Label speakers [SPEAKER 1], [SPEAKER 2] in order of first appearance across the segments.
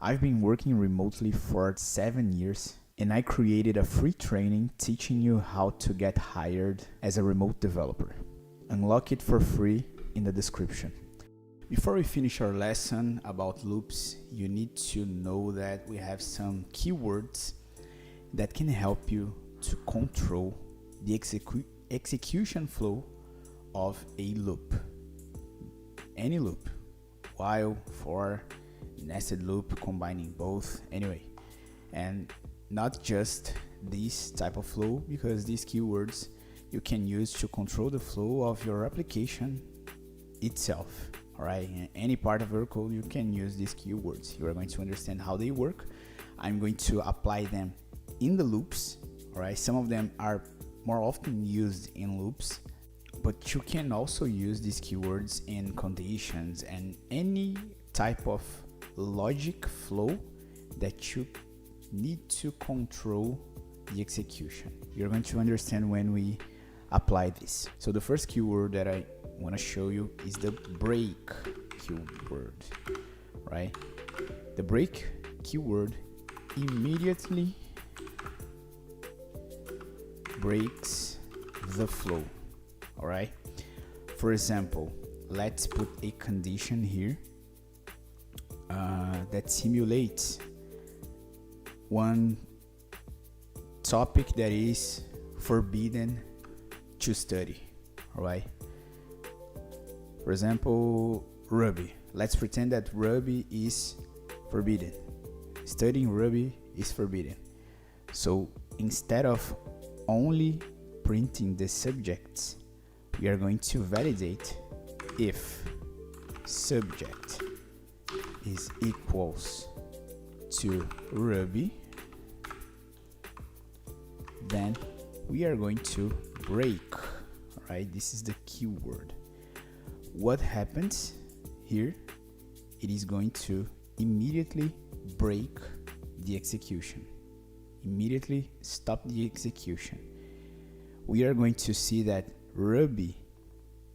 [SPEAKER 1] I've been working remotely for 7 years, and I created a free training teaching you how to get hired as a remote developer. Unlock it for free in the description. Before we finish our lesson about loops, you need to know that we have some keywords that can help you to control the execution flow of a loop. Any loop, while, for, nested loop, combining both, anyway. And not just this type of flow, because these keywords you can use to control the flow of your application itself. Alright, in any part of your code you can use these keywords. You are going to understand how they work. I'm going to apply them in the loops. Alright, some of them are more often used in loops, but you can also use these keywords in conditions and any type of logic flow that you need to control the execution. You're going to understand when we apply this. So the first keyword that I want to show you is the break keyword, right? The break keyword immediately breaks the flow. All right. For example, let's put a condition here that simulates one topic that is forbidden to study. All right. For example, Ruby. Let's pretend that Ruby is forbidden. Studying Ruby is forbidden. So instead of only printing the subjects, we are going to validate if subject is equals to Ruby, then we are going to break. Right, this is the keyword. What happens here? It is going to immediately break the execution. Immediately stop the execution. We are going to see that Ruby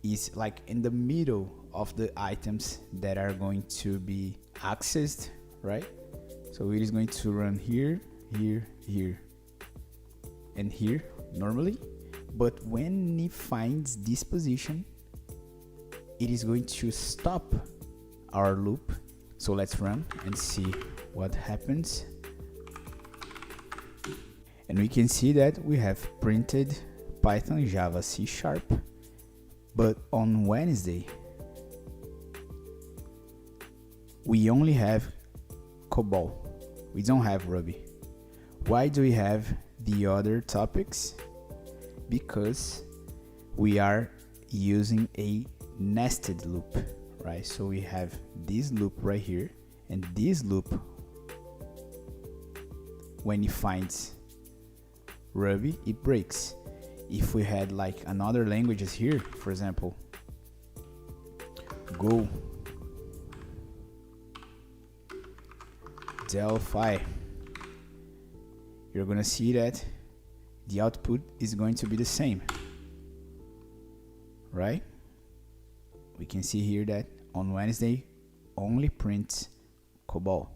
[SPEAKER 1] is like in the middle of the items that are going to be accessed, right? So it is going to run here, here, here, and here normally. But when it finds this position, it is going to stop our loop. So let's run and see what happens. And we can see that we have printed Python, Java, C#, but on Wednesday we only have COBOL. We don't have Ruby. Why do we have the other topics? Because we are using a nested loop, right? So we have this loop right here, and this loop, when it finds Ruby, it breaks. If we had like another languages here, for example, Go, Delphi, you're gonna see that the output is going to be the same, right? We can see here that on Wednesday only prints COBOL.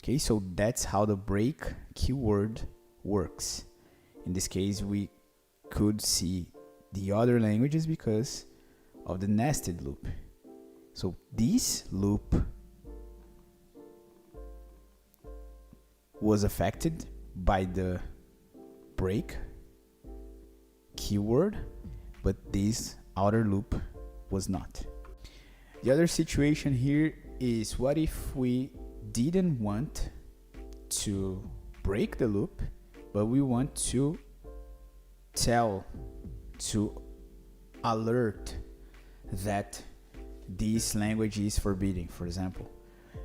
[SPEAKER 1] Okay, so that's how the break keyword works. In this case, we could see the other languages because of the nested loop. So this loop was affected by the break keyword, but this outer loop was not. The other situation here is, what if we didn't want to break the loop, but we want to alert that this language is forbidden? For example,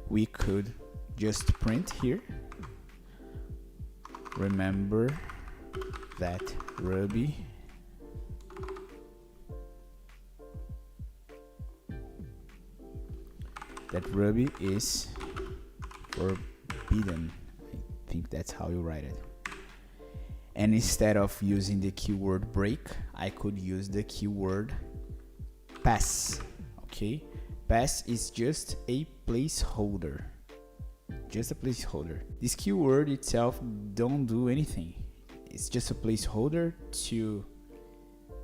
[SPEAKER 1] we could just print here, remember that Ruby is forbidden. I think that's how you write it. And instead of using the keyword break, I could use the keyword pass. Okay, pass is just a placeholder. just a placeholder. This keyword itself don't do anything. It's just a placeholder to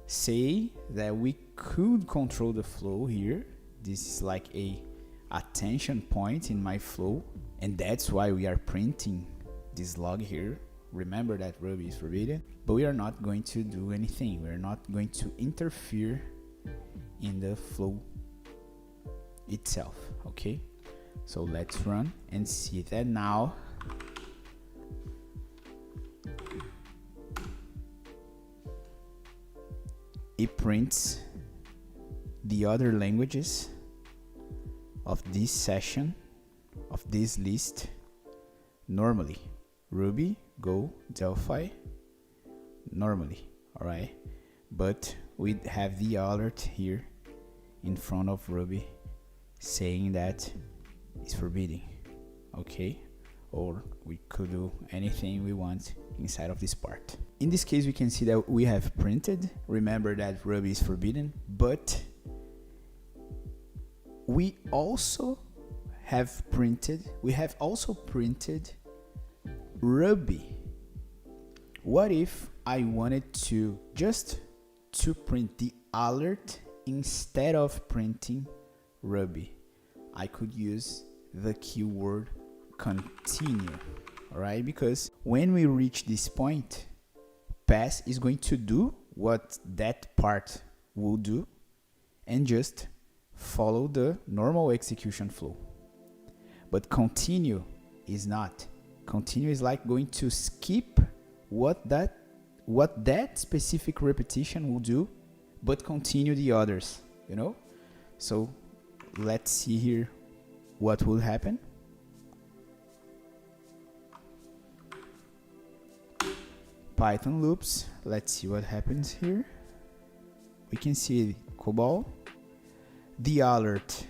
[SPEAKER 1] say that we could control the flow here. This is like a attention point in my flow, and that's why we are printing this log here. Remember that Ruby is forbidden, but we are not going to do anything. We're not going to interfere in the flow itself. Okay, so let's run and see that now it prints the other languages of this session, of this list normally. Ruby, Go, Delphi, normally, alright? But we have the alert here in front of Ruby saying that it's forbidden, okay? Or we could do anything we want inside of this part. In this case, we can see that we have printed. Remember that Ruby is forbidden, but we have also printed Ruby. What if I wanted to just to print the alert instead of printing Ruby? I could use the keyword continue, alright? Because when we reach this point, pass is going to do what that part will do and just follow the normal execution flow. But continue is not. Continue is like going to skip what that specific repetition will do, but continue the others, you know? So let's see here what will happen. Python loops, let's see what happens here. We can see COBOL, the alert.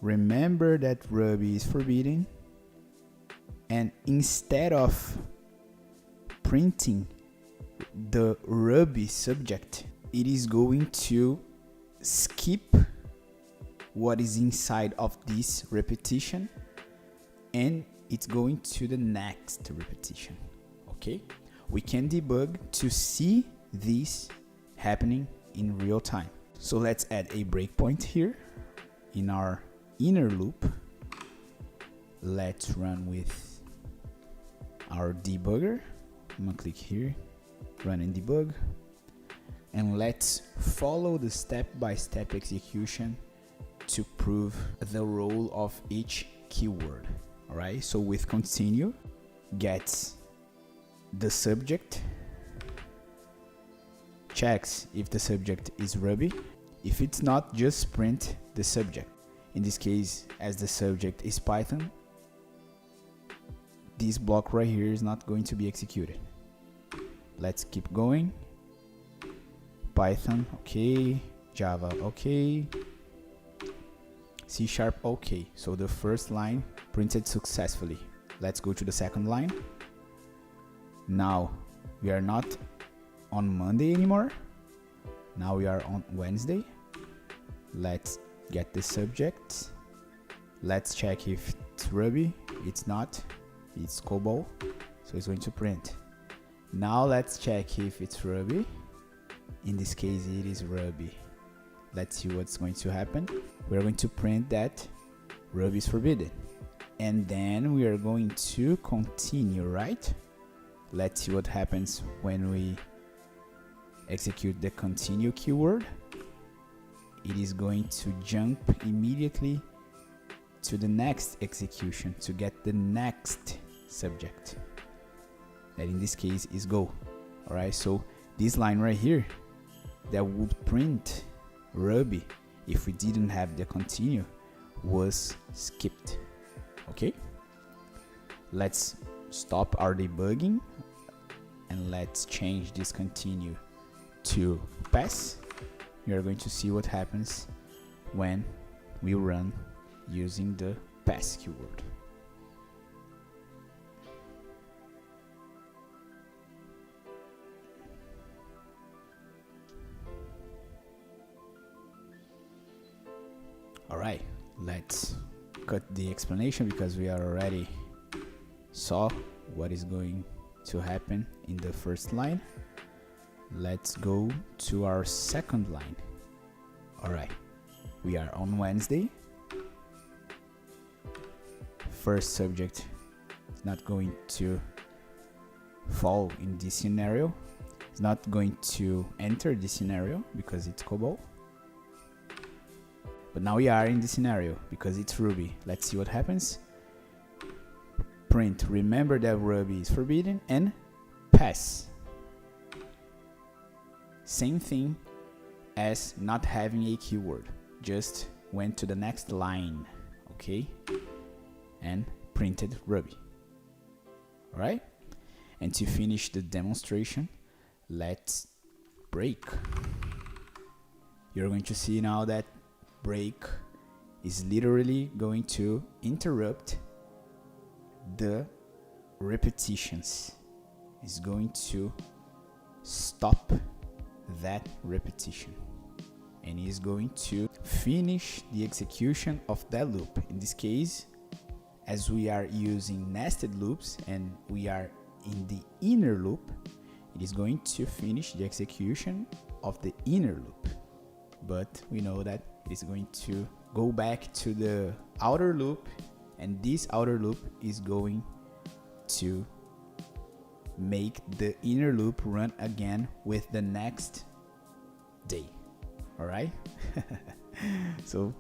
[SPEAKER 1] Remember that Ruby is forbidden, and instead of printing the Ruby subject, it is going to skip what is inside of this repetition and it's going to the next repetition. Okay, we can debug to see this happening in real time. So let's add a breakpoint here in our inner loop. Let's run with our debugger. I'm gonna click here, run and debug, and let's follow the step-by-step execution to prove the role of each keyword. Alright, so with continue, gets the subject, checks if the subject is Ruby. If it's not, just print the subject. In this case, as the subject is Python, this block right here is not going to be executed. Let's keep going. Python, okay. Java, okay. C#, okay. So the first line printed successfully. Let's go to the second line. Now we are not on Monday anymore. Now we are on Wednesday. Let's get the subject. Let's check if it's Ruby. It's not. It's COBOL. So it's going to print. Now let's check if it's Ruby. In this case, it is Ruby. Let's see what's going to happen. We're going to print that Ruby is forbidden. And then we are going to continue, right? Let's see what happens when we execute the continue keyword. It is going to jump immediately to the next execution to get the next subject. That in this case is Go. Alright, so this line right here that would print Ruby if we didn't have the continue was skipped. Okay, let's stop our debugging and let's change this continue to pass. We are going to see what happens when we run using the pass keyword. Alright, let's cut the explanation because we already saw what is going to happen in the first line. Let's go to our second line. Alright, we are on Wednesday. First subject is not going to fall in this scenario. It's not going to enter this scenario because it's COBOL. But now we are in the scenario because it's Ruby. Let's see what happens. Print, remember that Ruby is forbidden, and pass. Same thing as not having a keyword. Just went to the next line, okay? And printed Ruby. Alright? And to finish the demonstration, let's break. You're going to see now that break is literally going to interrupt the repetitions. It's going to stop that repetition and is going to finish the execution of that loop. In this case, as we are using nested loops and we are in the inner loop, it is going to finish the execution of the inner loop. But we know that it is going to go back to the outer loop, and this outer loop is going to make the inner loop run again with the next day. Alright? So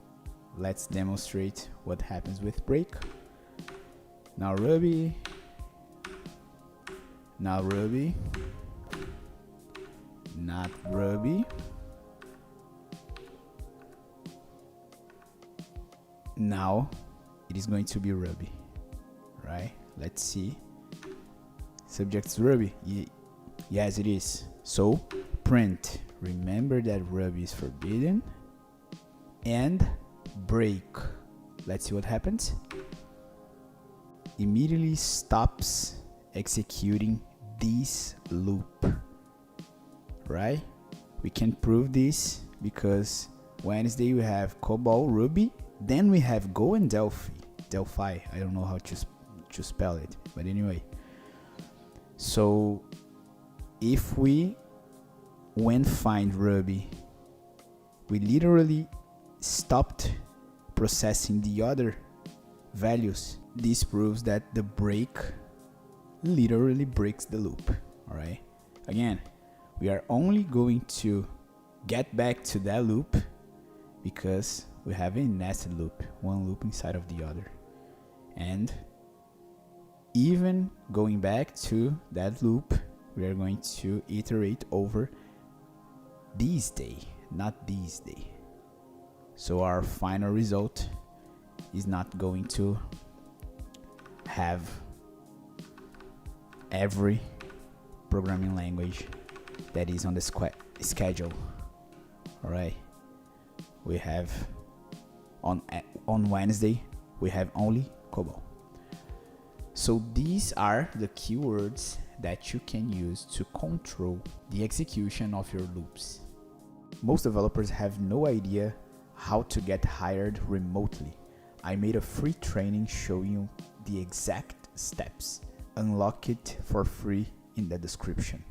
[SPEAKER 1] let's demonstrate what happens with break. Now Ruby, not Ruby, now it is going to be Ruby, right? Let's see. Subject's Ruby. Yes, it is. So print, remember that Ruby is forbidden, and break. Let's see what happens. Immediately stops executing this loop, right? We can prove this because Wednesday we have COBOL, Ruby, then we have Go and Delphi. I don't know how to spell it, but anyway. So if we when find Ruby, we literally stopped processing the other values. This proves that the break literally breaks the loop. All right. Again, we are only going to get back to that loop because we have a nested loop, one loop inside of the other. And even going back to that loop, we are going to iterate over this day, not this day. So our final result is not going to have every programming language that is on the schedule. All right. We have on Wednesday we have only COBOL. So these are the keywords that you can use to control the execution of your loops. Most developers have no idea how to get hired remotely. I made a free training showing you the exact steps. Unlock it for free in the description.